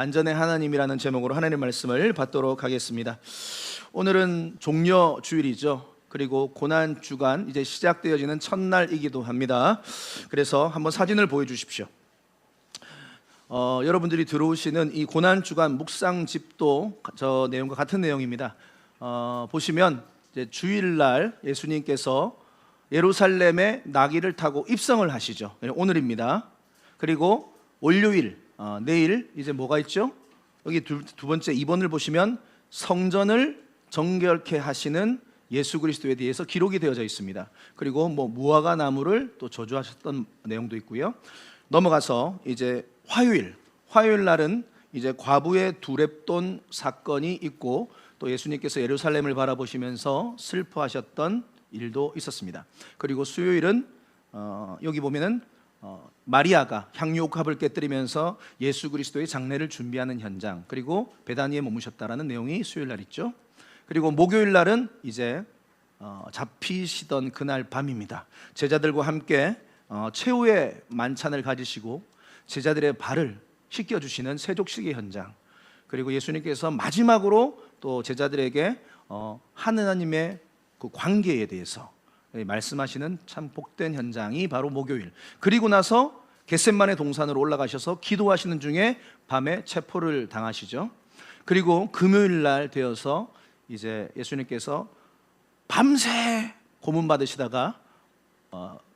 반전의 하나님이라는 제목으로 하나님의 말씀을 받도록 하겠습니다. 오늘은 종려 주일이죠. 그리고 고난 주간 이제 시작되어지는 첫날이기도 합니다. 그래서 한번 사진을 보여주십시오. 여러분들이 들어오시는 이 고난 주간 묵상집도 저 내용과 같은 내용입니다. 보시면 이제 주일날 예수님께서 예루살렘에 나귀를 타고 입성을 하시죠. 오늘입니다. 그리고 월요일, 내일 이제 뭐가 있죠? 여기 두 번째 2번을 보시면 성전을 정결케 하시는 예수 그리스도에 대해서 기록이 되어져 있습니다. 그리고 무화과 나무를 또 저주하셨던 내용도 있고요. 넘어가서 이제 화요일 날은 이제 과부의 두렙돈 사건이 있고 또 예수님께서 예루살렘을 바라보시면서 슬퍼하셨던 일도 있었습니다. 그리고 수요일은 여기 보면은 마리아가 향유옥합을 깨뜨리면서 예수 그리스도의 장례를 준비하는 현장, 그리고 베다니에 머무셨다라는 내용이 수요일 날 있죠. 그리고 목요일 날은 이제 잡히시던 그날 밤입니다. 제자들과 함께 최후의 만찬을 가지시고 제자들의 발을 씻겨주시는 세족식의 현장, 그리고 예수님께서 마지막으로 또 제자들에게 하느님의 그 관계에 대해서 말씀하시는 참 복된 현장이 바로 목요일. 그리고 나서 겟셋마네 동산으로 올라가셔서 기도하시는 중에 밤에 체포를 당하시죠. 그리고 금요일 날 되어서 이제 예수님께서 밤새 고문 받으시다가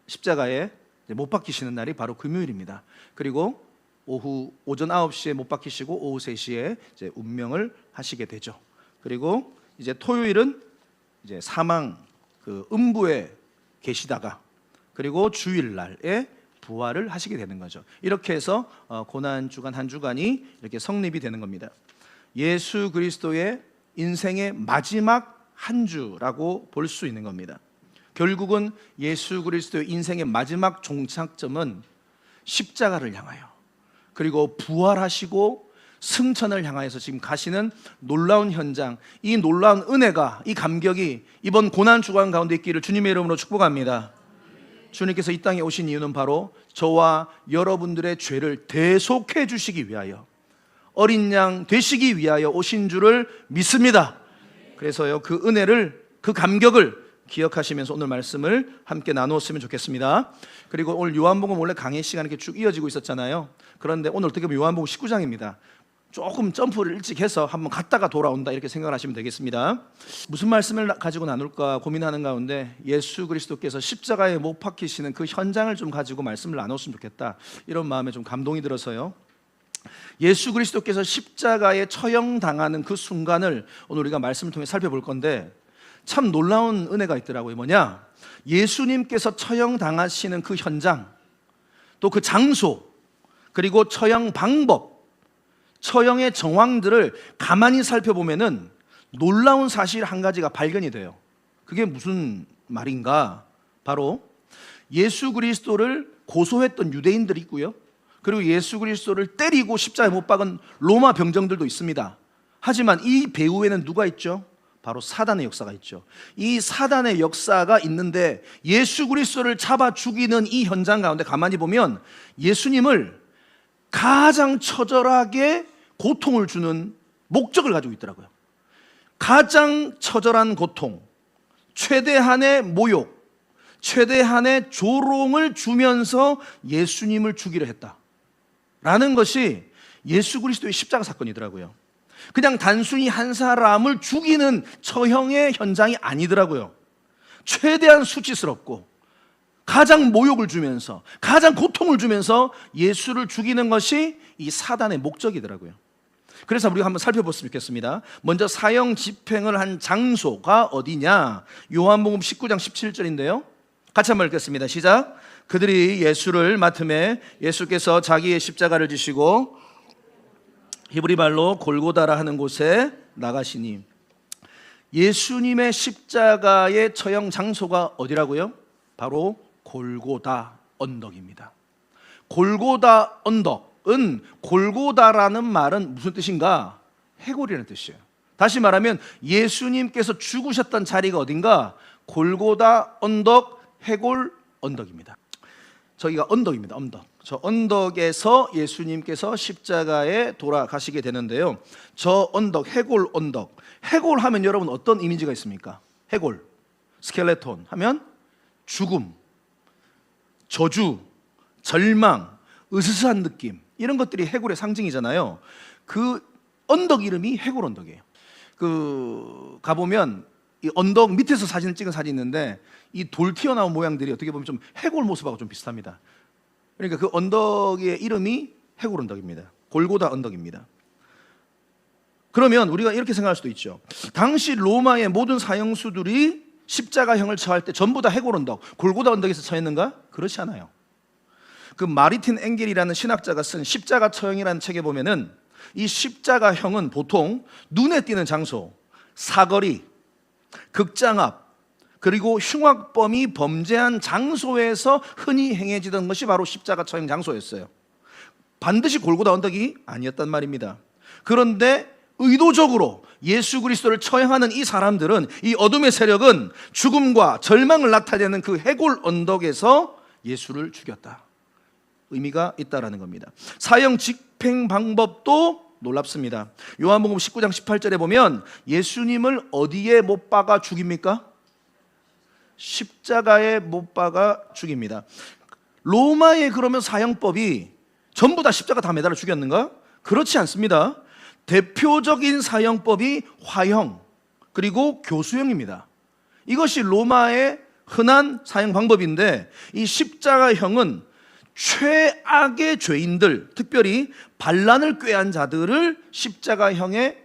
십자가에 못 박히시는 날이 바로 금요일입니다. 그리고 오전 9시에 못 박히시고 오후 3시에 이제 운명을 하시게 되죠. 그리고 이제 토요일은 이제 사망 그 음부에 계시다가 그리고 주일날에 부활을 하시게 되는 거죠. 이렇게 해서 고난 주간 한 주간이 이렇게 성립이 되는 겁니다. 예수 그리스도의 인생의 마지막 한 주라고 볼 수 있는 겁니다. 결국은 예수 그리스도의 인생의 마지막 종착점은 십자가를 향하여 그리고 부활하시고 승천을 향하여서 지금 가시는 놀라운 현장, 이 놀라운 은혜가, 이 감격이 이번 고난 주간 가운데 있기를 주님의 이름으로 축복합니다. 주님께서 이 땅에 오신 이유는 바로 저와 여러분들의 죄를 대속해 주시기 위하여, 어린 양 되시기 위하여 오신 줄을 믿습니다. 그래서요, 그 은혜를, 그 감격을 기억하시면서 오늘 말씀을 함께 나누었으면 좋겠습니다. 그리고 오늘 요한복음 원래 강의 시간이 이렇게 쭉 이어지고 있었잖아요. 그런데 오늘 어떻게 보면 요한복음 19장입니다. 조금 점프를 일찍 해서 한번 갔다가 돌아온다 이렇게 생각을 하시면 되겠습니다. 무슨 말씀을 가지고 나눌까 고민하는 가운데 예수 그리스도께서 십자가에 못 박히시는 그 현장을 좀 가지고 말씀을 나눴으면 좋겠다, 이런 마음에 좀 감동이 들어서요, 예수 그리스도께서 십자가에 처형당하는 그 순간을 오늘 우리가 말씀을 통해 살펴볼 건데 참 놀라운 은혜가 있더라고요. 뭐냐? 예수님께서 처형당하시는 그 현장, 또 그 장소, 그리고 처형 방법, 처형의 정황들을 가만히 살펴보면은 놀라운 사실 한 가지가 발견이 돼요. 그게 무슨 말인가? 바로 예수 그리스도를 고소했던 유대인들이 있고요, 그리고 예수 그리스도를 때리고 십자가에 못 박은 로마 병정들도 있습니다. 하지만 이 배후에는 누가 있죠? 바로 사단의 역사가 있죠. 이 사단의 역사가 있는데 예수 그리스도를 잡아 죽이는 이 현장 가운데 가만히 보면 예수님을 가장 처절하게 고통을 주는 목적을 가지고 있더라고요. 가장 처절한 고통, 최대한의 모욕, 최대한의 조롱을 주면서 예수님을 죽이려 했다라는 것이 예수 그리스도의 십자가 사건이더라고요. 그냥 단순히 한 사람을 죽이는 처형의 현장이 아니더라고요. 최대한 수치스럽고 가장 모욕을 주면서 가장 고통을 주면서 예수를 죽이는 것이 이 사단의 목적이더라고요. 그래서 우리가 한번 살펴봤으면 좋겠습니다. 먼저 사형 집행을 한 장소가 어디냐? 요한복음 19장 17절인데요 같이 한번 읽겠습니다. 시작. 그들이 예수를 맡음에 예수께서 자기의 십자가를 지시고 히브리 말로 골고다라 하는 곳에 나가시니, 예수님의 십자가의 처형 장소가 어디라고요? 바로 골고다 언덕입니다. 골고다 언덕은, 골고다라는 말은 무슨 뜻인가? 해골이라는 뜻이에요. 다시 말하면 예수님께서 죽으셨던 자리가 어딘가? 골고다 언덕, 해골 언덕입니다. 저기가 언덕입니다. 언덕. 저 언덕에서 예수님께서 십자가에 돌아가시게 되는데요. 저 언덕, 해골 언덕. 해골 하면 여러분 어떤 이미지가 있습니까? 해골, 스켈레톤 하면 죽음, 저주, 절망, 으스스한 느낌, 이런 것들이 해골의 상징이잖아요. 그 언덕 이름이 해골 언덕이에요. 가보면 이 언덕 밑에서 사진을 찍은 사진이 있는데 이 돌 튀어나온 모양들이 어떻게 보면 좀 해골 모습하고 좀 비슷합니다. 그러니까 그 언덕의 이름이 해골 언덕입니다. 골고다 언덕입니다. 그러면 우리가 이렇게 생각할 수도 있죠. 당시 로마의 모든 사형수들이 십자가형을 처할 때 전부 다 해골 언덕, 골고다 언덕에서 처했는가? 그렇지 않아요. 그 마르틴 엥겔이라는 신학자가 쓴 십자가 처형이라는 책에 보면은 이 십자가형은 보통 눈에 띄는 장소, 사거리, 극장 앞, 그리고 흉악범이 범죄한 장소에서 흔히 행해지던 것이 바로 십자가 처형 장소였어요. 반드시 골고다 언덕이 아니었단 말입니다. 그런데 의도적으로 예수 그리스도를 처형하는 이 사람들은, 이 어둠의 세력은 죽음과 절망을 나타내는 그 해골 언덕에서 예수를 죽였다. 의미가 있다라는 겁니다. 사형 집행 방법도 놀랍습니다. 요한복음 19장 18절에 보면 예수님을 어디에 못 박아 죽입니까? 십자가에 못 박아 죽입니다. 로마의 그러면 사형법이 전부 다 십자가 다 매달아 죽였는가? 그렇지 않습니다. 대표적인 사형법이 화형 그리고 교수형입니다. 이것이 로마의 흔한 사형 방법인데, 이 십자가형은 최악의 죄인들, 특별히 반란을 꾀한 자들을 십자가형에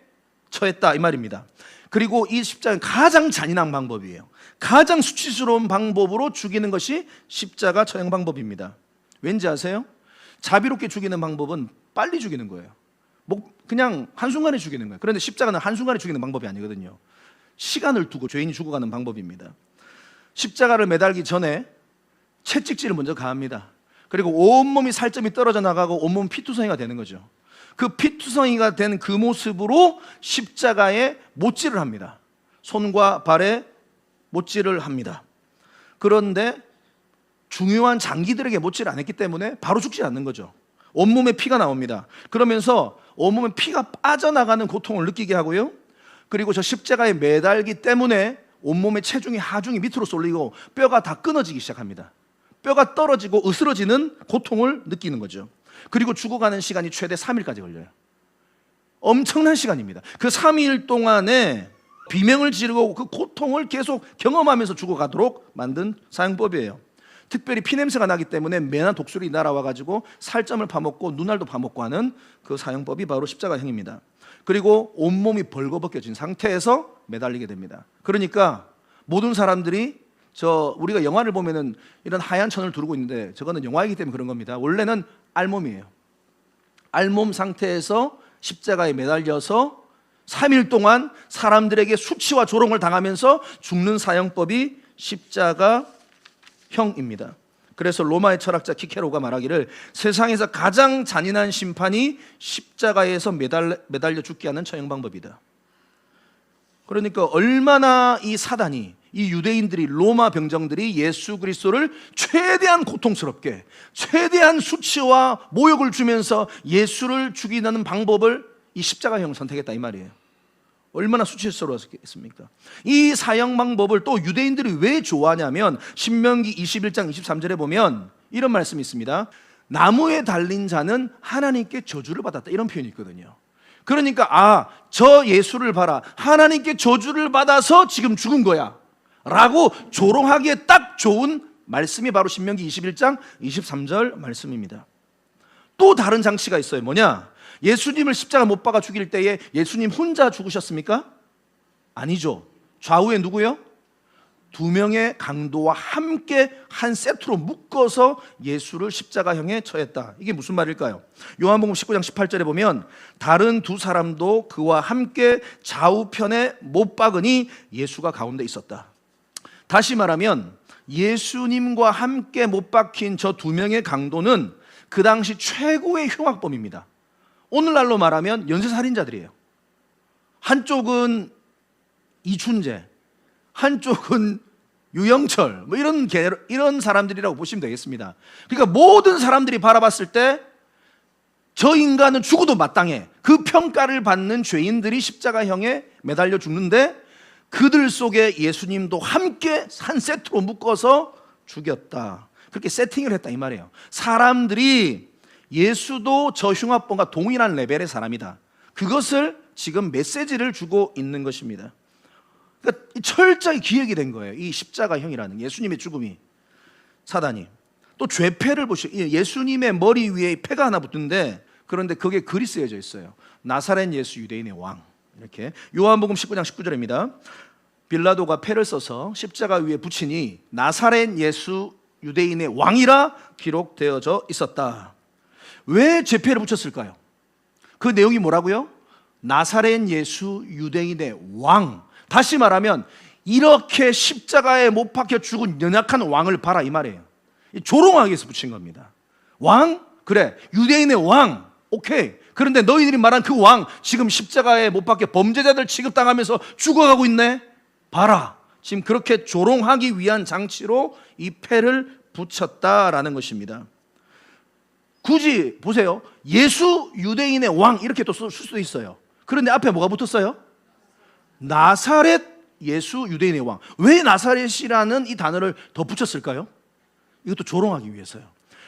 처했다 이 말입니다. 그리고 이 십자가는 가장 잔인한 방법이에요. 가장 수치스러운 방법으로 죽이는 것이 십자가 처형 방법입니다. 왠지 아세요? 자비롭게 죽이는 방법은 빨리 죽이는 거예요. 그냥 한순간에 죽이는 거예요. 그런데 십자가는 한순간에 죽이는 방법이 아니거든요. 시간을 두고 죄인이 죽어가는 방법입니다. 십자가를 매달기 전에 채찍질을 먼저 가합니다. 그리고 온몸이 살점이 떨어져 나가고 온몸 피투성이가 되는 거죠. 그 피투성이가 된 그 모습으로 십자가에 못질을 합니다. 손과 발에 못질을 합니다. 그런데 중요한 장기들에게 못질을 안 했기 때문에 바로 죽지 않는 거죠. 온몸에 피가 나옵니다. 그러면서 온몸에 피가 빠져나가는 고통을 느끼게 하고요. 그리고 저 십자가에 매달기 때문에 온몸의 체중이 하중이 밑으로 쏠리고 뼈가 다 끊어지기 시작합니다. 뼈가 떨어지고 으스러지는 고통을 느끼는 거죠. 그리고 죽어가는 시간이 최대 3일까지 걸려요. 엄청난 시간입니다. 그 3일 동안에 비명을 지르고 그 고통을 계속 경험하면서 죽어가도록 만든 사형법이에요. 특별히 피냄새가 나기 때문에 매나 독수리 날아와가지고 살점을 파먹고 눈알도 파먹고 하는 그 사형법이 바로 십자가형입니다. 그리고 온몸이 벌거벗겨진 상태에서 매달리게 됩니다. 그러니까 모든 사람들이 우리가 영화를 보면은 이런 하얀 천을 두르고 있는데 저거는 영화이기 때문에 그런 겁니다. 원래는 알몸이에요. 알몸 상태에서 십자가에 매달려서 3일 동안 사람들에게 수치와 조롱을 당하면서 죽는 사형법이 십자가형입니다. 그래서 로마의 철학자 키케로가 말하기를 세상에서 가장 잔인한 심판이 십자가에서 매달려 죽게 하는 처형 방법이다. 그러니까 얼마나 이 사단이, 이 유대인들이, 로마 병정들이 예수 그리스도를 최대한 고통스럽게, 최대한 수치와 모욕을 주면서 예수를 죽이는 방법을 이 십자가형을 선택했다 이 말이에요. 얼마나 수치스러웠겠습니까? 이 사형 방법을 또 유대인들이 왜 좋아하냐면 신명기 21장 23절에 보면 이런 말씀이 있습니다. 나무에 달린 자는 하나님께 저주를 받았다, 이런 표현이 있거든요. 그러니까 저 예수를 봐라, 하나님께 저주를 받아서 지금 죽은 거야 라고 조롱하기에 딱 좋은 말씀이 바로 신명기 21장 23절 말씀입니다. 또 다른 장치가 있어요. 뭐냐? 예수님을 십자가 못 박아 죽일 때에 예수님 혼자 죽으셨습니까? 아니죠. 좌우에 누구요? 2명의 강도와 함께 한 세트로 묶어서 예수를 십자가형에 처했다. 이게 무슨 말일까요? 요한복음 19장 18절에 보면 다른 2사람도 그와 함께 좌우편에 못 박으니 예수가 가운데 있었다. 다시 말하면 예수님과 함께 못 박힌 저 2명의 강도는 그 당시 최고의 흉악범입니다. 오늘날로 말하면 연쇄살인자들이에요. 한쪽은 이춘재, 한쪽은 유영철 뭐 이런 사람들이라고 보시면 되겠습니다. 그러니까 모든 사람들이 바라봤을 때 저 인간은 죽어도 마땅해, 그 평가를 받는 죄인들이 십자가형에 매달려 죽는데 그들 속에 예수님도 함께 한 세트로 묶어서 죽였다. 그렇게 세팅을 했다 이 말이에요. 사람들이 예수도 저 흉악범과 동일한 레벨의 사람이다, 그것을 지금 메시지를 주고 있는 것입니다. 그러니까 철저히 기획이 된 거예요, 이 십자가형이라는 예수님의 죽음이. 사단이 또 죄패를 보시죠. 예수님의 머리 위에 패가 하나 붙는데, 그런데 거기에 글이 쓰여져 있어요. 나사렛 예수 유대인의 왕. 이렇게 요한복음 19장 19절입니다. 빌라도가 패를 써서 십자가 위에 붙이니 나사렛 예수 유대인의 왕이라 기록되어져 있었다. 왜 죄패를 붙였을까요? 그 내용이 뭐라고요? 나사렛 예수 유대인의 왕. 다시 말하면 이렇게 십자가에 못 박혀 죽은 연약한 왕을 봐라 이 말이에요. 조롱하기 위해서 붙인 겁니다. 왕? 그래, 유대인의 왕. 오케이. 그런데 너희들이 말한 그 왕, 지금 십자가에 못 박혀 범죄자들 취급당하면서 죽어가고 있네. 봐라. 지금 그렇게 조롱하기 위한 장치로 이 패를 붙였다라는 것입니다. 굳이 보세요. 예수 유대인의 왕 이렇게 또 쓸 수도 있어요. 그런데 앞에 뭐가 붙었어요? 나사렛 예수 유대인의 왕. 왜 나사렛이라는 이 단어를 더 붙였을까요? 이것도 조롱하기 위해서요.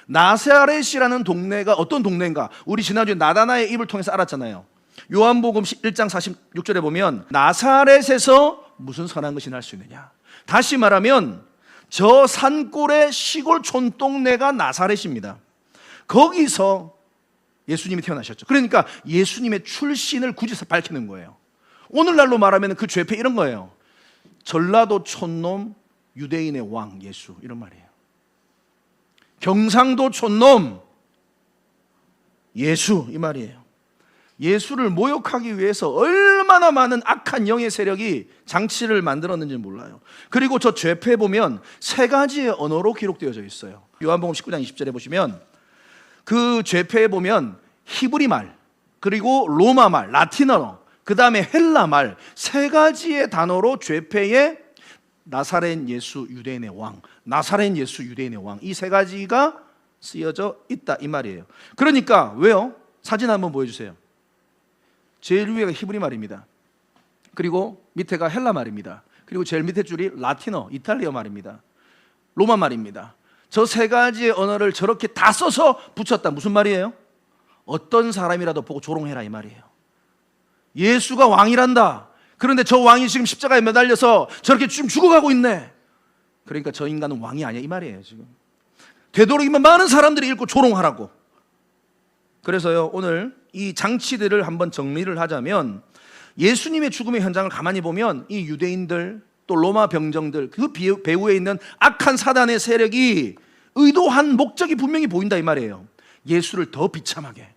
나사렛이라는 동네가 어떤 동네인가? 우리 지난주에 나다나의 입을 통해서 알았잖아요. 요한복음 1장 46절에 보면 나사렛에서 무슨 선한 것이 날 수 있느냐. 다시 말하면 저 산골의 시골 촌동네가 나사렛입니다. 거기서 예수님이 태어나셨죠. 그러니까 예수님의 출신을 굳이 밝히는 거예요. 오늘날로 말하면 그 죄패 이런 거예요. 전라도 촌놈 유대인의 왕 예수, 이런 말이에요. 경상도 촌놈 예수, 이 말이에요. 예수를 모욕하기 위해서 얼마나 많은 악한 영의 세력이 장치를 만들었는지 몰라요. 그리고 저 죄패에 보면 세 가지의 언어로 기록되어져 있어요. 요한복음 19장 20절에 보시면 그 죄패에 보면 히브리 말, 그리고 로마 말, 라틴어, 그 다음에 헬라 말, 세 가지의 단어로 죄패에 나사렛 예수 유대인의 왕, 나사렛 예수 유대인의 왕, 이 세 가지가 쓰여져 있다 이 말이에요. 그러니까 왜요? 사진 한번 보여주세요. 제일 위에가 히브리 말입니다. 그리고 밑에가 헬라 말입니다. 그리고 제일 밑에 줄이 라틴어, 이탈리아 말입니다. 로마 말입니다. 저 세 가지의 언어를 저렇게 다 써서 붙였다. 무슨 말이에요? 어떤 사람이라도 보고 조롱해라 이 말이에요. 예수가 왕이란다. 그런데 저 왕이 지금 십자가에 매달려서 저렇게 좀 죽어가고 있네. 그러니까 저 인간은 왕이 아니야 이 말이에요. 지금 되도록이면 많은 사람들이 읽고 조롱하라고. 그래서요, 오늘 이 장치들을 한번 정리를 하자면, 예수님의 죽음의 현장을 가만히 보면 이 유대인들 또 로마 병정들, 그 배후에 있는 악한 사단의 세력이 의도한 목적이 분명히 보인다 이 말이에요. 예수를 더 비참하게,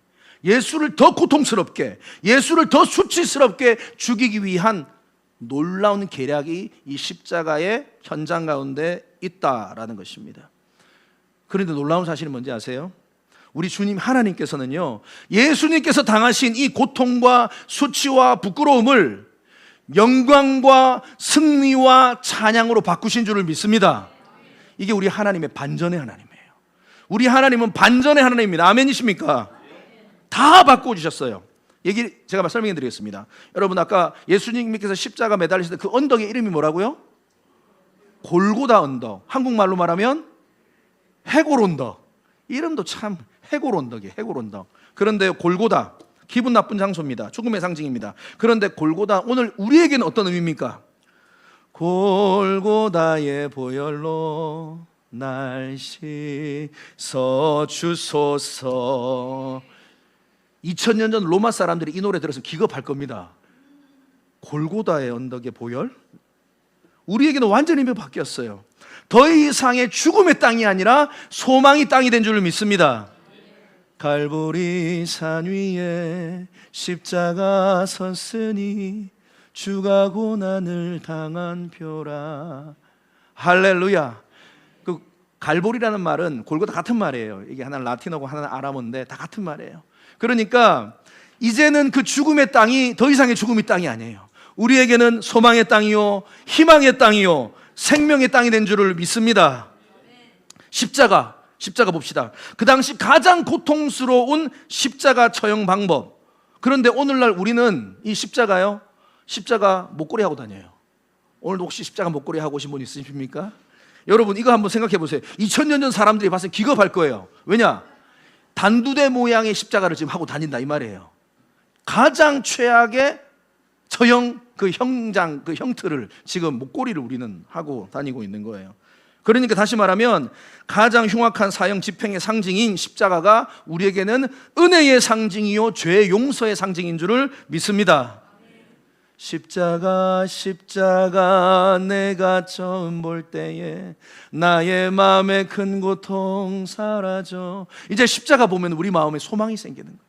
예수를 더 고통스럽게, 예수를 더 수치스럽게 죽이기 위한 놀라운 계략이 이 십자가의 현장 가운데 있다라는 것입니다. 그런데 놀라운 사실은 뭔지 아세요? 우리 주님 하나님께서는요, 예수님께서 당하신 이 고통과 수치와 부끄러움을 영광과 승리와 찬양으로 바꾸신 줄을 믿습니다. 이게 우리 하나님의 반전의 하나님이에요. 우리 하나님은 반전의 하나님입니다. 아멘이십니까? 다 바꿔주셨어요. 제가 설명해 드리겠습니다. 여러분, 아까 예수님께서 십자가 매달리실 때 그 언덕의 이름이 뭐라고요? 골고다 언덕. 한국말로 말하면 해골 언덕. 이름도 참 해골 언덕이에요. 해골 언덕. 그런데 골고다, 기분 나쁜 장소입니다. 죽음의 상징입니다. 그런데 골고다, 오늘 우리에게는 어떤 의미입니까? 골고다의 보혈로 날 씻어 주소서. 2000년 전 로마 사람들이 이 노래 들었으면 기겁할 겁니다. 골고다의 언덕의 보혈? 우리에게는 완전히 바뀌었어요. 더 이상의 죽음의 땅이 아니라 소망의 땅이 된 줄 믿습니다. 갈보리 산 위에 십자가 섰으니 주가 고난을 당한 표라. 할렐루야. 그 갈보리라는 말은 골고다 같은 말이에요. 이게 하나는 라틴어고 하나는 아람어인데 다 같은 말이에요. 그러니까 이제는 그 죽음의 땅이 더 이상의 죽음의 땅이 아니에요. 우리에게는 소망의 땅이요, 희망의 땅이요, 생명의 땅이 된 줄을 믿습니다. 십자가 봅시다. 그 당시 가장 고통스러운 십자가 처형 방법. 그런데 오늘날 우리는 이 십자가 목걸이 하고 다녀요. 오늘도 혹시 십자가 목걸이 하고 오신 분 있으십니까? 여러분 이거 한번 생각해 보세요. 2000년 전 사람들이 봤을 때 기겁할 거예요. 왜냐? 단두대 모양의 십자가를 지금 하고 다닌다 이 말이에요. 가장 최악의 처형 그 형틀을 지금 목걸이를 우리는 하고 다니고 있는 거예요. 그러니까 다시 말하면 가장 흉악한 사형 집행의 상징인 십자가가 우리에게는 은혜의 상징이요 죄의 용서의 상징인 줄을 믿습니다. 십자가 내가 처음 볼 때에 나의 마음의 큰 고통 사라져. 이제 십자가 보면 우리 마음에 소망이 생기는 거예요.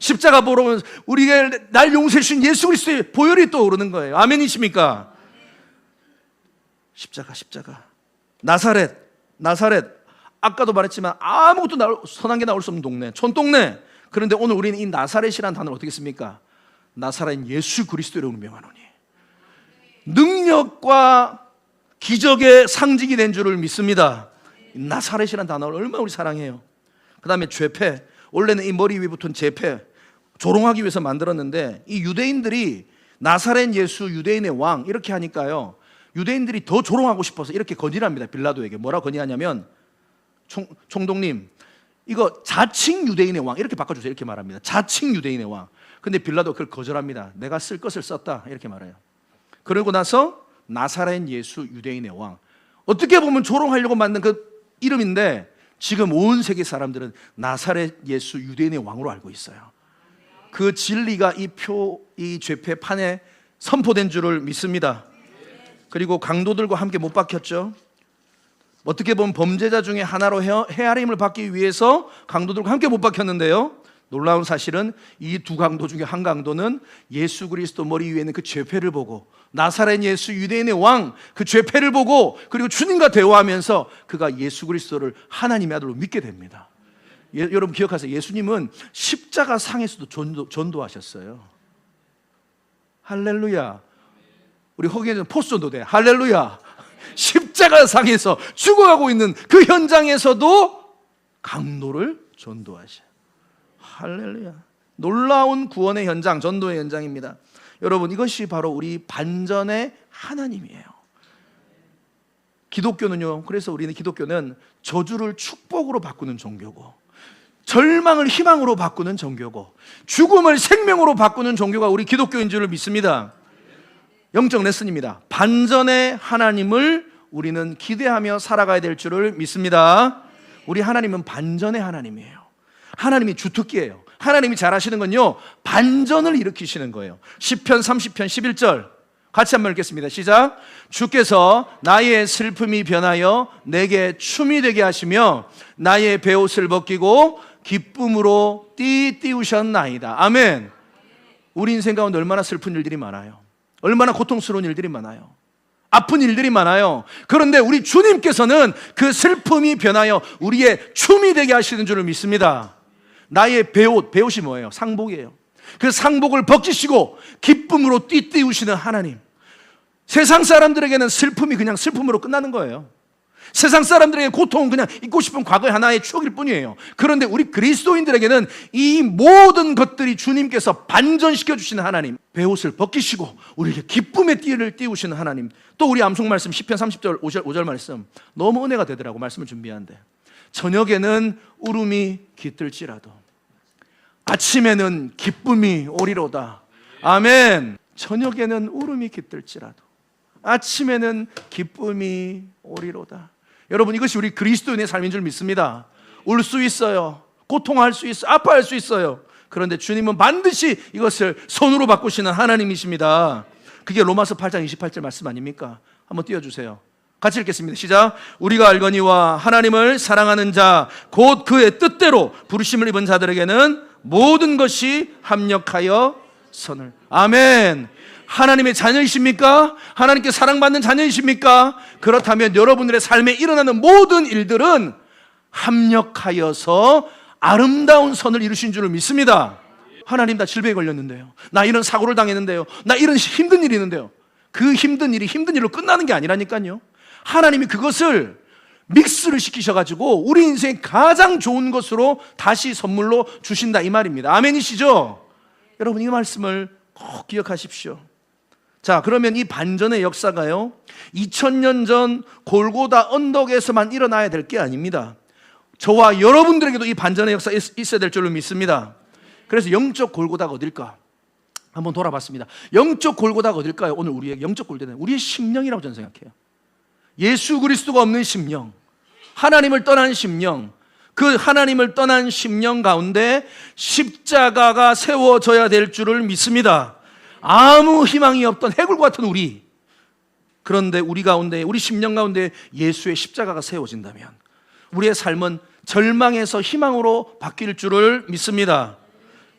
십자가 보면 우리가 날 용서해 주신 예수 그리스도의 보혈이 떠오르는 거예요. 아멘이십니까? 십자가 나사렛 아까도 말했지만 아무것도 선한 게 나올 수 없는 동네, 촌동네. 그런데 오늘 우리는 이 나사렛이라는 단어를 어떻게 씁니까? 나사렛 예수 그리스도로 명하노니 능력과 기적의 상징이 된 줄을 믿습니다. 나사렛이라는 단어를 얼마나 우리 사랑해요. 그 다음에 죄패. 원래는 이 머리 위에 붙은 죄패 조롱하기 위해서 만들었는데 이 유대인들이 나사렛 예수 유대인의 왕 이렇게 하니까요, 유대인들이 더 조롱하고 싶어서 이렇게 건의합니다. 빌라도에게 뭐라고 건의하냐면, 총독님 이거 자칭 유대인의 왕 이렇게 바꿔주세요. 이렇게 말합니다. 자칭 유대인의 왕. 근데 빌라도 그걸 거절합니다. 내가 쓸 것을 썼다 이렇게 말해요. 그러고 나서 나사렛 예수 유대인의 왕, 어떻게 보면 조롱하려고 만든 그 이름인데 지금 온 세계 사람들은 나사렛 예수 유대인의 왕으로 알고 있어요. 그 진리가 이 죄패판에 선포된 줄을 믿습니다. 그리고 강도들과 함께 못 박혔죠. 어떻게 보면 범죄자 중에 하나로 헤아림을 받기 위해서 강도들과 함께 못 박혔는데요, 놀라운 사실은 이 두 강도 중에 한 강도는 예수 그리스도 머리 위에 있는 그 죄패를 보고, 나사렛 예수 유대인의 왕 그 죄패를 보고, 그리고 주님과 대화하면서 그가 예수 그리스도를 하나님의 아들로 믿게 됩니다. 여러분 기억하세요. 예수님은 십자가 상에서도 전도하셨어요. 할렐루야. 우리 허기에는 포스전도 돼. 할렐루야. 십자가 상에서 죽어가고 있는 그 현장에서도 강도를 전도하셔. 할렐루야. 놀라운 구원의 현장, 전도의 현장입니다. 여러분 이것이 바로 우리 반전의 하나님이에요. 기독교는요, 그래서 우리는 기독교는 저주를 축복으로 바꾸는 종교고, 절망을 희망으로 바꾸는 종교고, 죽음을 생명으로 바꾸는 종교가 우리 기독교인 줄을 믿습니다. 영적 레슨입니다. 반전의 하나님을 우리는 기대하며 살아가야 될 줄을 믿습니다. 우리 하나님은 반전의 하나님이에요. 하나님이 주특기예요. 하나님이 잘하시는 건요, 반전을 일으키시는 거예요. 시편 30편 11절 같이 한번 읽겠습니다. 시작. 주께서 나의 슬픔이 변하여 내게 춤이 되게 하시며 나의 베옷을 벗기고 기쁨으로 띠우셨나이다. 아멘. 우리 인생 가운데 얼마나 슬픈 일들이 많아요. 얼마나 고통스러운 일들이 많아요. 아픈 일들이 많아요. 그런데 우리 주님께서는 그 슬픔이 변하여 우리의 춤이 되게 하시는 줄을 믿습니다. 나의 베옷이 뭐예요? 상복이에요. 그 상복을 벗기시고 기쁨으로 띠우시는 하나님. 세상 사람들에게는 슬픔이 그냥 슬픔으로 끝나는 거예요. 세상 사람들에게 고통은 그냥 잊고 싶은 과거의 하나의 추억일 뿐이에요. 그런데 우리 그리스도인들에게는 이 모든 것들이 주님께서 반전시켜 주시는 하나님, 베옷을 벗기시고 우리에게 기쁨의 띠를 띠우시는 하나님. 또 우리 암송 말씀 시편 30절 5절 말씀 너무 은혜가 되더라고. 말씀을 준비하는데, 저녁에는 울음이 깃들지라도 아침에는 기쁨이 오리로다. 아멘. 저녁에는 울음이 깃들지라도 아침에는 기쁨이 오리로다. 여러분 이것이 우리 그리스도인의 삶인 줄 믿습니다. 울 수 있어요. 고통할 수 있어요. 아파할 수 있어요. 그런데 주님은 반드시 이것을 손으로 바꾸시는 하나님이십니다. 그게 로마서 8장 28절 말씀 아닙니까? 한번 띄워주세요. 같이 읽겠습니다. 시작. 우리가 알거니와 하나님을 사랑하는 자 곧 그의 뜻대로 부르심을 입은 자들에게는 모든 것이 합력하여 선을. 아멘. 하나님의 자녀이십니까? 하나님께 사랑받는 자녀이십니까? 그렇다면 여러분들의 삶에 일어나는 모든 일들은 합력하여서 아름다운 선을 이루신 줄을 믿습니다. 하나님, 나 질병에 걸렸는데요, 나 이런 사고를 당했는데요, 나 이런 힘든 일이 있는데요. 그 힘든 일이 힘든 일로 끝나는 게 아니라니까요. 하나님이 그것을 믹스를 시키셔가지고 우리 인생 가장 좋은 것으로 다시 선물로 주신다 이 말입니다. 아멘이시죠? 여러분, 이 말씀을 꼭 기억하십시오. 자, 그러면 이 반전의 역사가요 2000년 전 골고다 언덕에서만 일어나야 될 게 아닙니다. 저와 여러분들에게도 이 반전의 역사 있어야 될 줄로 믿습니다. 그래서 영적 골고다가 어딜까? 한번 돌아봤습니다. 영적 골고다가 어딜까요? 오늘 우리의 영적 골고다는 우리의 심령이라고 저는 생각해요. 예수 그리스도가 없는 심령, 하나님을 떠난 심령, 그 하나님을 떠난 심령 가운데 십자가가 세워져야 될 줄을 믿습니다. 아무 희망이 없던 해골과 같은 우리, 그런데 우리 가운데, 우리 심령 가운데 예수의 십자가가 세워진다면 우리의 삶은 절망에서 희망으로 바뀔 줄을 믿습니다.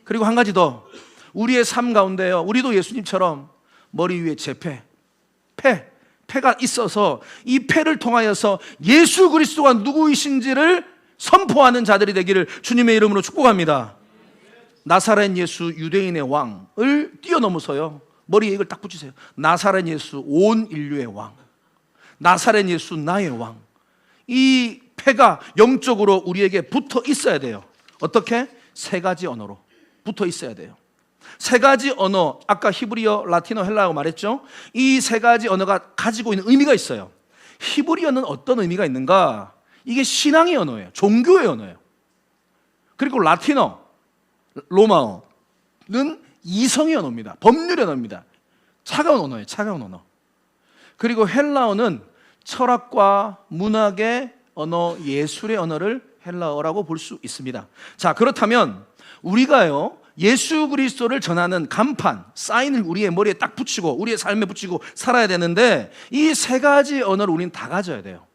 그리고 한 가지 더, 우리의 삶 가운데요 우리도 예수님처럼 머리 위에 제패, 패가 있어서 이 패를 통하여서 예수 그리스도가 누구이신지를 선포하는 자들이 되기를 주님의 이름으로 축복합니다. 나사렛 예수 유대인의 왕을 뛰어넘어서요 머리에 이걸 딱 붙이세요. 나사렛 예수 온 인류의 왕, 나사렛 예수 나의 왕. 이 패가 영적으로 우리에게 붙어 있어야 돼요. 어떻게? 세 가지 언어로 붙어 있어야 돼요. 세 가지 언어, 아까 히브리어, 라틴어, 헬라어 말했죠. 이 세 가지 언어가 가지고 있는 의미가 있어요. 히브리어는 어떤 의미가 있는가? 이게 신앙의 언어예요. 종교의 언어예요. 그리고 라틴어, 로마어는 이성의 언어입니다. 법률의 언어입니다. 차가운 언어예요. 차가운 언어. 그리고 헬라어는 철학과 문학의 언어, 예술의 언어를 헬라어라고 볼 수 있습니다. 자, 그렇다면 우리가요 예수 그리스도를 전하는 간판, 사인을 우리의 머리에 딱 붙이고 우리의 삶에 붙이고 살아야 되는데 이 세 가지 언어를 우리는 다 가져야 돼요.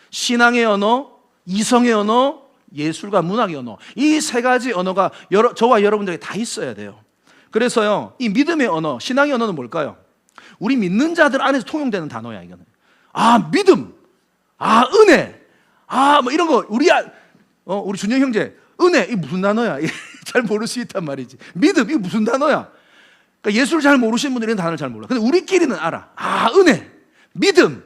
신앙의 언어, 이성의 언어, 예술과 문학의 언어, 이 세 가지 언어가 저와 여러분들에게 다 있어야 돼요. 그래서요 이 믿음의 언어, 신앙의 언어는 뭘까요? 우리 믿는 자들 안에서 통용되는 단어야. 이거는 믿음, 은혜, 뭐 이런 거 우리 준영 형제 은혜, 이게 무슨 단어야? 잘 모를 수 있단 말이지. 믿음, 이게 무슨 단어야? 그러니까 예수를 잘 모르시는 분들은 이런 단어를 잘 몰라. 근데 우리끼리는 알아. 은혜, 믿음,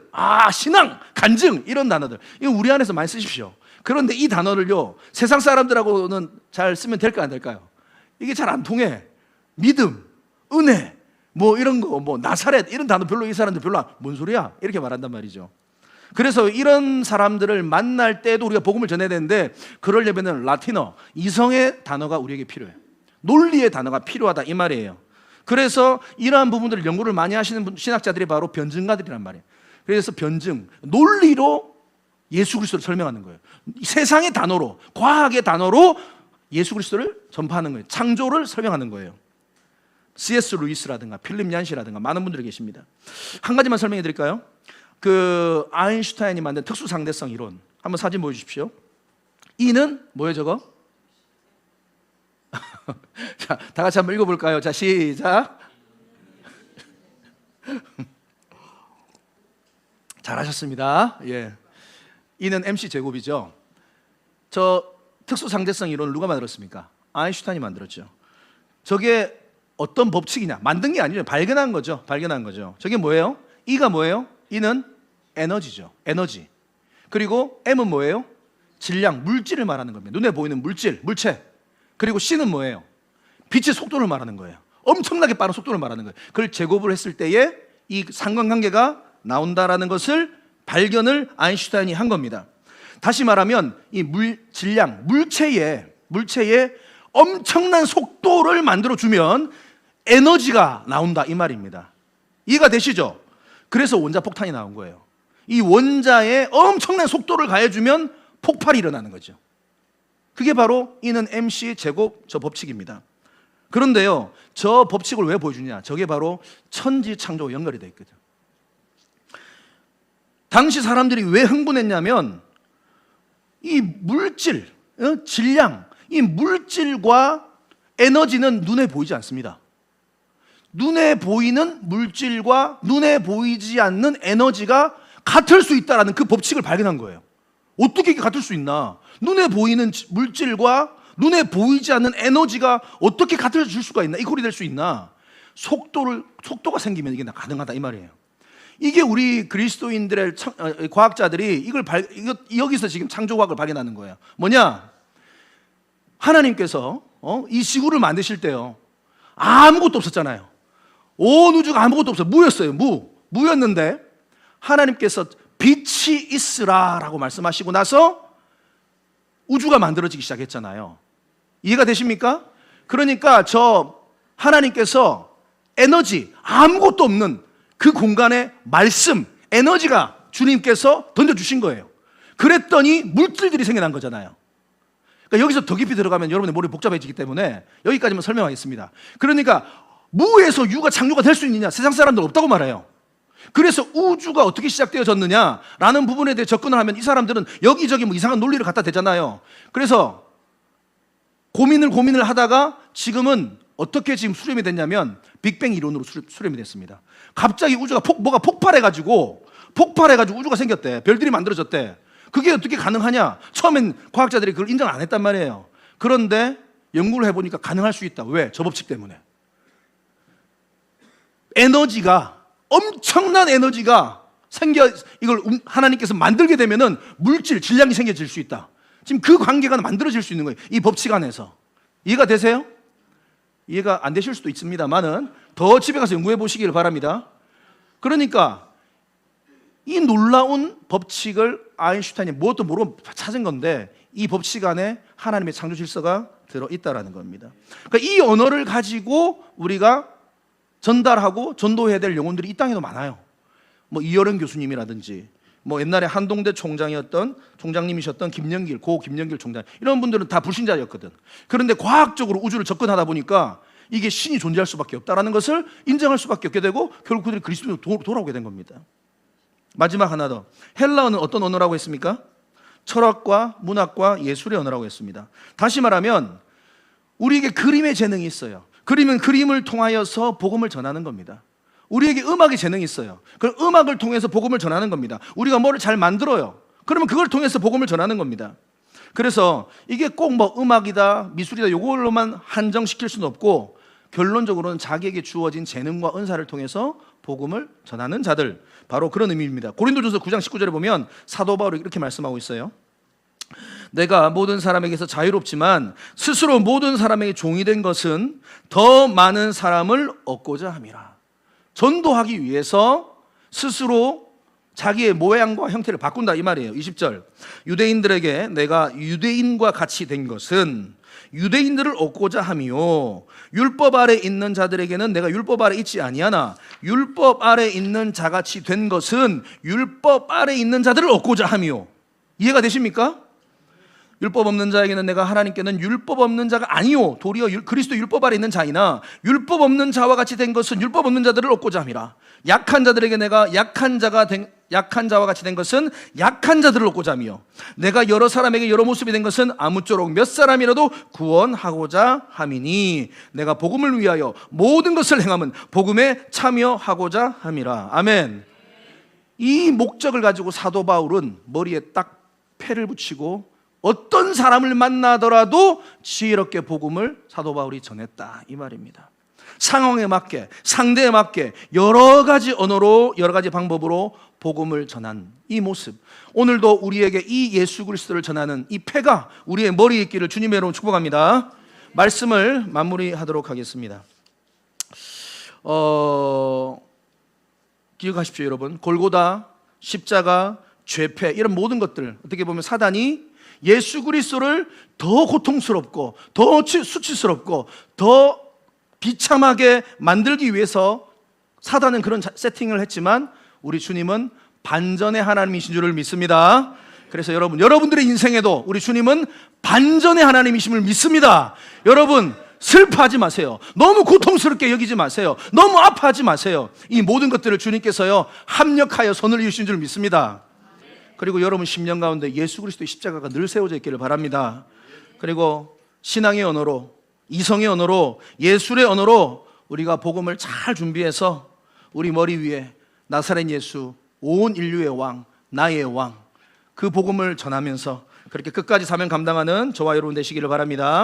신앙, 간증, 이런 단어들. 이거 우리 안에서 많이 쓰십시오. 그런데 이 단어를요 세상 사람들하고는 잘 쓰면 될까 안 될까요? 이게 잘 안 통해. 믿음, 은혜, 뭐 이런 거, 뭐 나사렛, 이런 단어 별로 이 사람들 별로 뭔 소리야? 이렇게 말한단 말이죠. 그래서 이런 사람들을 만날 때도 우리가 복음을 전해야 되는데 그러려면 라틴어, 이성의 단어가 우리에게 필요해요. 논리의 단어가 필요하다 이 말이에요. 그래서 이러한 부분들을 연구를 많이 하시는 신학자들이 바로 변증가들이란 말이에요. 그래서 변증, 논리로 예수 그리스도를 설명하는 거예요. 세상의 단어로, 과학의 단어로 예수 그리스도를 전파하는 거예요. 창조를 설명하는 거예요. C.S. 루이스라든가 필립 얀시라든가 많은 분들이 계십니다. 한 가지만 설명해 드릴까요? 아인슈타인이 만든 특수상대성 이론, 한번 사진 보여주십시오. E는 뭐예요 저거? 자, 다 같이 한번 읽어볼까요? 자, 시작. 잘하셨습니다. 예. E는 MC 제곱이죠. 저 특수상대성 이론을 누가 만들었습니까? 아인슈타인이 만들었죠. 저게 어떤 법칙이냐? 만든 게 아니죠. 발견한 거죠. 저게 뭐예요? E가 뭐예요? E는 에너지죠. 에너지. 그리고 M은 뭐예요? 질량, 물질을 말하는 겁니다. 눈에 보이는 물질, 물체. 그리고 C는 뭐예요? 빛의 속도를 말하는 거예요. 엄청나게 빠른 속도를 말하는 거예요. 그걸 제곱을 했을 때에 이 상관관계가 나온다라는 것을 발견을 아인슈타인이 한 겁니다. 다시 말하면 이 질량, 물체에 엄청난 속도를 만들어주면 에너지가 나온다 이 말입니다. 이해가 되시죠? 그래서 원자폭탄이 나온 거예요. 이 원자에 엄청난 속도를 가해주면 폭발이 일어나는 거죠. 그게 바로 E는 MC 제곱 저 법칙입니다. 그런데요 저 법칙을 왜 보여주냐? 저게 바로 천지창조와 연결이 되어 있거든요. 당시 사람들이 왜 흥분했냐면 이 물질, 질량, 이 물질과 에너지는 눈에 보이지 않습니다. 눈에 보이는 물질과 눈에 보이지 않는 에너지가 같을 수 있다는 그 법칙을 발견한 거예요. 어떻게 이게 같을 수 있나? 눈에 보이는 물질과 눈에 보이지 않는 에너지가 어떻게 같아질 수가 있나? 이퀄이 될 수 있나? 속도가 생기면 이게 가능하다 이 말이에요. 이게 우리 그리스도인들의 과학자들이 여기서 지금 창조과학을 발견하는 거예요. 뭐냐? 하나님께서 이 지구를 만드실 때요, 아무것도 없었잖아요. 온 우주가 아무것도 없어요. 무였어요. 무였는데 하나님께서 빛이 있으라라고 말씀하시고 나서 우주가 만들어지기 시작했잖아요. 이해가 되십니까? 그러니까 하나님께서 에너지, 아무것도 없는 그 공간에 말씀, 에너지가 주님께서 던져주신 거예요. 그랬더니 물질들이 생겨난 거잖아요. 그러니까 여기서 더 깊이 들어가면 여러분의 머리 복잡해지기 때문에 여기까지만 설명하겠습니다. 그러니까 무에서 유가 창조가 될 수 있느냐? 세상 사람들 없다고 말해요. 그래서 우주가 어떻게 시작되어졌느냐라는 부분에 대해 접근을 하면 이 사람들은 여기저기 이상한 논리를 갖다 대잖아요. 그래서 고민을 하다가 지금은 어떻게 지금 수렴이 됐냐면 빅뱅 이론으로 수렴이 됐습니다. 갑자기 우주가 뭐가 폭발해가지고 우주가 생겼대. 별들이 만들어졌대. 그게 어떻게 가능하냐? 처음엔 과학자들이 그걸 인정 안 했단 말이에요. 그런데 연구를 해보니까 가능할 수 있다. 왜? 저 법칙 때문에. 엄청난 에너지가 이걸 하나님께서 만들게 되면은 질량이 생겨질 수 있다. 지금 그 관계가 만들어질 수 있는 거예요. 이 법칙 안에서. 이해가 되세요? 이해가 안 되실 수도 있습니다만은 더 집에 가서 연구해 보시길 바랍니다. 그러니까 이 놀라운 법칙을 아인슈타인이 무엇도 모르고 찾은 건데 이 법칙 안에 하나님의 창조 질서가 들어있다라는 겁니다. 그러니까 이 언어를 가지고 우리가 전달하고 전도해야 될 영혼들이 이 땅에도 많아요. 이여령 교수님이라든지 옛날에 한동대 총장님이셨던 고 김영길 총장, 이런 분들은 다 불신자였거든. 그런데 과학적으로 우주를 접근하다 보니까 이게 신이 존재할 수밖에 없다라는 것을 인정할 수밖에 없게 되고 결국 그들이 그리스도로 돌아오게 된 겁니다. 마지막 하나 더. 헬라어는 어떤 언어라고 했습니까? 철학과 문학과 예술의 언어라고 했습니다. 다시 말하면 우리에게 그림의 재능이 있어요. 그림을 통하여서 복음을 전하는 겁니다. 우리에게 음악의 재능이 있어요. 그럼 음악을 통해서 복음을 전하는 겁니다. 우리가 뭐를 잘 만들어요. 그러면 그걸 통해서 복음을 전하는 겁니다. 그래서 이게 꼭 음악이다, 미술이다 이걸로만 한정시킬 수는 없고 결론적으로는 자기에게 주어진 재능과 은사를 통해서 복음을 전하는 자들, 바로 그런 의미입니다. 고린도전서 9장 19절에 보면 사도 바울이 이렇게 말씀하고 있어요. 내가 모든 사람에게서 자유롭지만 스스로 모든 사람에게 종이 된 것은 더 많은 사람을 얻고자 함이라. 전도하기 위해서 스스로 자기의 모양과 형태를 바꾼다 이 말이에요. 20절. 유대인들에게 내가 유대인과 같이 된 것은 유대인들을 얻고자 함이요 율법 아래 있는 자들에게는 내가 율법 아래 있지 아니하나 율법 아래 있는 자같이 된 것은 율법 아래 있는 자들을 얻고자 함이요. 이해가 되십니까? 율법 없는 자에게는 내가 하나님께는 율법 없는 자가 아니요 도리어 그리스도 율법 아래 있는 자이나 율법 없는 자와 같이 된 것은 율법 없는 자들을 얻고자 함이라. 약한 자들에게 내가 약한 자와 같이 된 것은 약한 자들을 얻고자 함이요 내가 여러 사람에게 여러 모습이 된 것은 아무쪼록 몇 사람이라도 구원하고자 함이니 내가 복음을 위하여 모든 것을 행함은 복음에 참여하고자 함이라. 아멘. 이 목적을 가지고 사도 바울은 머리에 딱 패를 붙이고 어떤 사람을 만나더라도 지혜롭게 복음을 사도 바울이 전했다 이 말입니다. 상황에 맞게, 상대에 맞게 여러 가지 언어로, 여러 가지 방법으로 복음을 전한 이 모습, 오늘도 우리에게 이 예수 그리스도를 전하는 이 패가 우리의 머리에 있기를 주님의 이름으로 축복합니다. 말씀을 마무리하도록 하겠습니다. 기억하십시오 여러분. 골고다, 십자가, 죄패, 이런 모든 것들, 어떻게 보면 사단이 예수 그리스도를 더 고통스럽고 더 수치스럽고 더 비참하게 만들기 위해서 사단은 그런 세팅을 했지만 우리 주님은 반전의 하나님이신 줄을 믿습니다. 그래서 여러분들의 인생에도 우리 주님은 반전의 하나님이심을 믿습니다. 여러분 슬퍼하지 마세요. 너무 고통스럽게 여기지 마세요. 너무 아파하지 마세요. 이 모든 것들을 주님께서요 합력하여 선을 이루신 줄 믿습니다. 그리고 여러분 심령 가운데 예수 그리스도의 십자가가 늘 세워져 있기를 바랍니다. 그리고 신앙의 언어로, 이성의 언어로, 예술의 언어로 우리가 복음을 잘 준비해서 우리 머리 위에 나사렛 예수, 온 인류의 왕, 나의 왕, 그 복음을 전하면서 그렇게 끝까지 사명 감당하는 저와 여러분 되시기를 바랍니다.